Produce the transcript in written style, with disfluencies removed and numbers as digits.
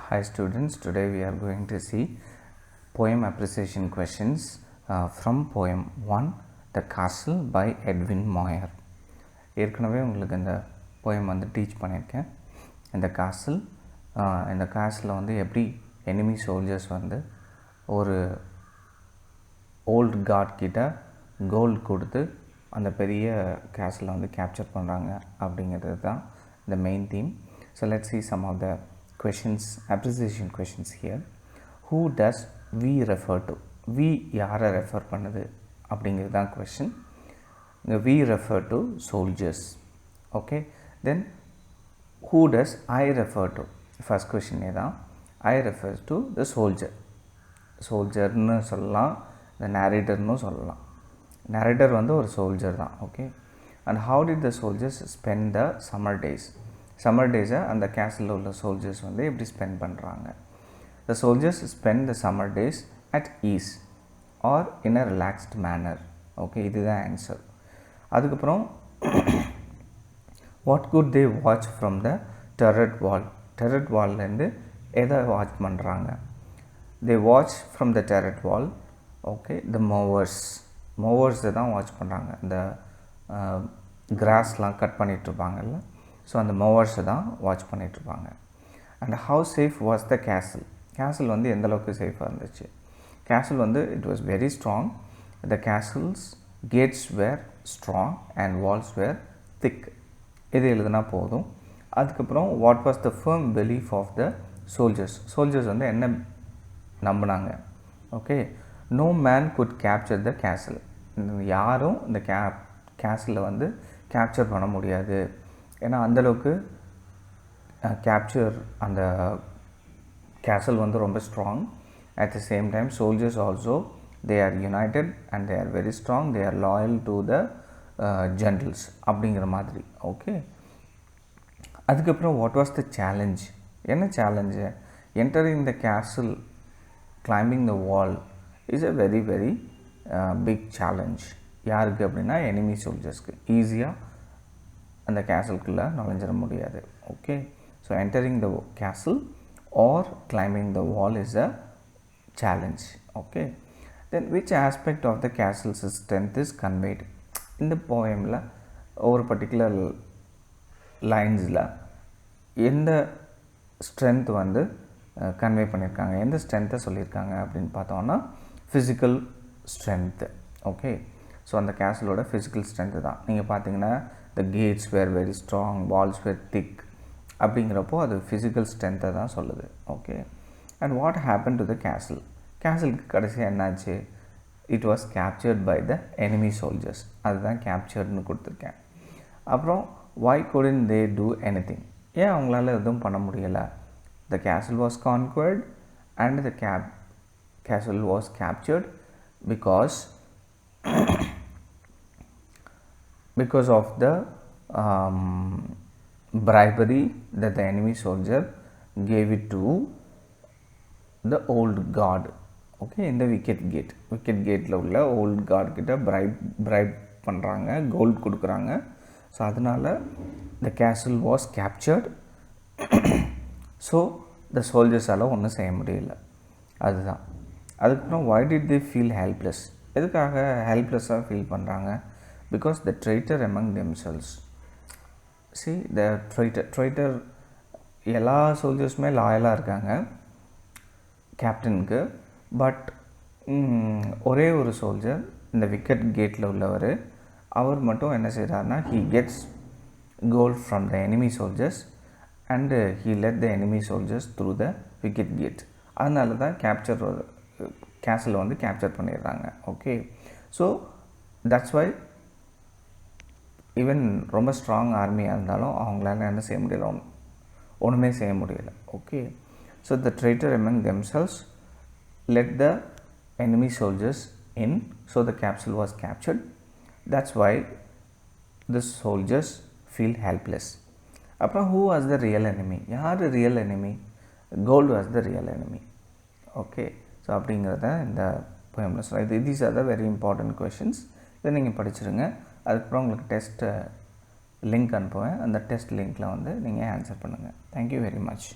Hi students, today we are going to see poem appreciation questions from poem 1, The Castle by Edwin Moyer. ஏற்கனவே உங்களுக்கு இந்த poem வந்து teach பண்ணியிருக்கேன். இந்த castle வந்து எப்படி enemy soldiers வந்து ஒரு old guard கிட்ட gold கொடுத்து அந்த பெரிய castle வந்து capture பண்ணுறாங்க அப்படிங்கிறது தான் the main theme. So let's see some of the questions, appreciation questions here. Who does we refer to? We யாரை ரெஃபர் பண்ணுது அப்படிங்கிறது தான் question. We refer to soldiers. Okay, then who does I refer to? First question தான் I refers to the soldier. சோல்ஜர்னு சொல்லலாம், the narratorனு சொல்லலாம். narrator வந்து ஒரு soldier தான். Okay, and how did the soldiers spend the summer days? Summer டேஸை அந்த கேசலில் உள்ள சோல்ஜர்ஸ் வந்து எப்படி ஸ்பெண்ட் பண்ணுறாங்க? The soldiers spend the summer days at ease or in a relaxed manner. Okay, இதுதான் ஆன்சர். அதுக்கப்புறம் what could they watch from the turret wall? Turret வால்லேருந்து எதை வாட்ச் பண்ணுறாங்க? They watch from the turret wall. Okay, the மோவர்ஸை தான் watch பண்ணுறாங்க. இந்த கிராஸ்லாம் cut பண்ணிகிட்ருப்பாங்கல்ல, so அந்த மோவர்ஸை தான் வாட்ச் பண்ணிகிட்ருப்பாங்க. And how safe was the castle வந்து எந்தளவுக்கு சேஃபாக இருந்துச்சு? கேசல் வந்து it was very strong. The castle's gates were strong and walls were thick. இது எழுதுனா போதும். அதுக்கப்புறம் what was the firm belief of the soldiers வந்து என்ன நம்பினாங்க? Okay, no man could capture the castle. யாரும் இந்த கேசலில் வந்து கேப்சர் பண்ண முடியாது. ஏன்னா அந்தளவுக்கு கேப்சர் அந்த கேசல் வந்து ரொம்ப strong. At the same time soldiers also they are united and they are very strong. They are loyal to the generals அப்படிங்கிற மாதிரி. ஓகே, அதுக்கப்புறம் வாட் வாஸ் த சேலஞ்ச்? என்ன challenge? Entering the castle, climbing the wall is a very very big challenge. யாருக்கு அப்படின்னா enemy சோல்ஜர்ஸ்க்கு. ஈஸியாக அந்த கேசலுக்குள்ளே நுழைஞ்சிட முடியாது. Okay, so entering the castle or climbing the wall is a challenge. Okay, then which aspect of the castle's strength is conveyed? இந்த போயமில் ஒரு பர்டிகுலர் லைன்ஸில் எந்த ஸ்ட்ரென்த் வந்து கன்வே பண்ணியிருக்காங்க, எந்த ஸ்ட்ரென்த்தை சொல்லியிருக்காங்க அப்படின்னு பார்த்தோன்னா ஃபிசிக்கல் ஸ்ட்ரென்த்து. ஓகே, ஸோ அந்த கேசலோட ஃபிசிக்கல் ஸ்ட்ரென்த்து தான். நீங்கள் பார்த்தீங்கன்னா the gates were very strong, walls were thick அப்படிங்கிறப்போ அது ஃபிசிக்கல் ஸ்ட்ரென்த்தை தான் சொல்லுது. Okay, and what happen to the கேசலுக்கு கடைசியாக என்னாச்சு? It was captured by the enemy soldiers. அதுதான் கேப்சர்ட்னு கொடுத்துருக்கேன். அப்புறம் வை couldn't they do anything? ஏன் அவங்களால எதுவும் பண்ண முடியலை? The castle was conquered and the castle was captured because of the bribery that the enemy soldier gave it to the old guard. Okay, in the wicket gateல உள்ள old guard கிட்ட bribe பண்ணுறாங்க, gold கொடுக்குறாங்க. So அதனால் the castle was captured. So the soldiers-ஆல் ஒன்றும் செய்ய முடியல. அதுதான். அதுக்கப்புறம் why did they feel helpless? எதுக்காக ஹெல்ப்லெஸ்ஸாக ஃபீல் பண்ணுறாங்க? because the traitor among themselves. see, the traitor எல்லா சோல்ஜர்ஸுமே லாயலாக இருக்காங்க கேப்டனுக்கு. பட் ஒரே ஒரு சோல்ஜர், இந்த விக்கெட் கேட்டில் உள்ளவர், அவர் மட்டும் என்ன செய்கிறாருன்னா he gets gold from the enemy soldiers and he led the enemy soldiers through the wicket gate. அதனால தான் கேசலை வந்து கேப்சர் பண்ணிடுறாங்க. Okay, so that's why even ரொம்ப ஸ்ட்ராங் ஆர்மியாக இருந்தாலும் அவங்களால என்ன செய்ய முடியல? ஒன்றுமே செய்ய முடியல. Okay, so the traitor among themselves let the enemy soldiers in, so the capsule was captured. That's why the soldiers feel helpless. அப்புறம் who was the real enemy? யார் real enemy? gold was the real enemy. Okay, so அப்படிங்கிறத இந்த போயமில் சொல்ல. these are the very important questions. இதை நீங்கள் படிச்சுருங்க. அதுக்கப்புறம் உங்களுக்கு test link அனுப்புவேன். அந்த டெஸ்ட் லிங்க்கில் வந்து நீங்கள் ஆன்சர் பண்ணுங்கள். Thank you very much.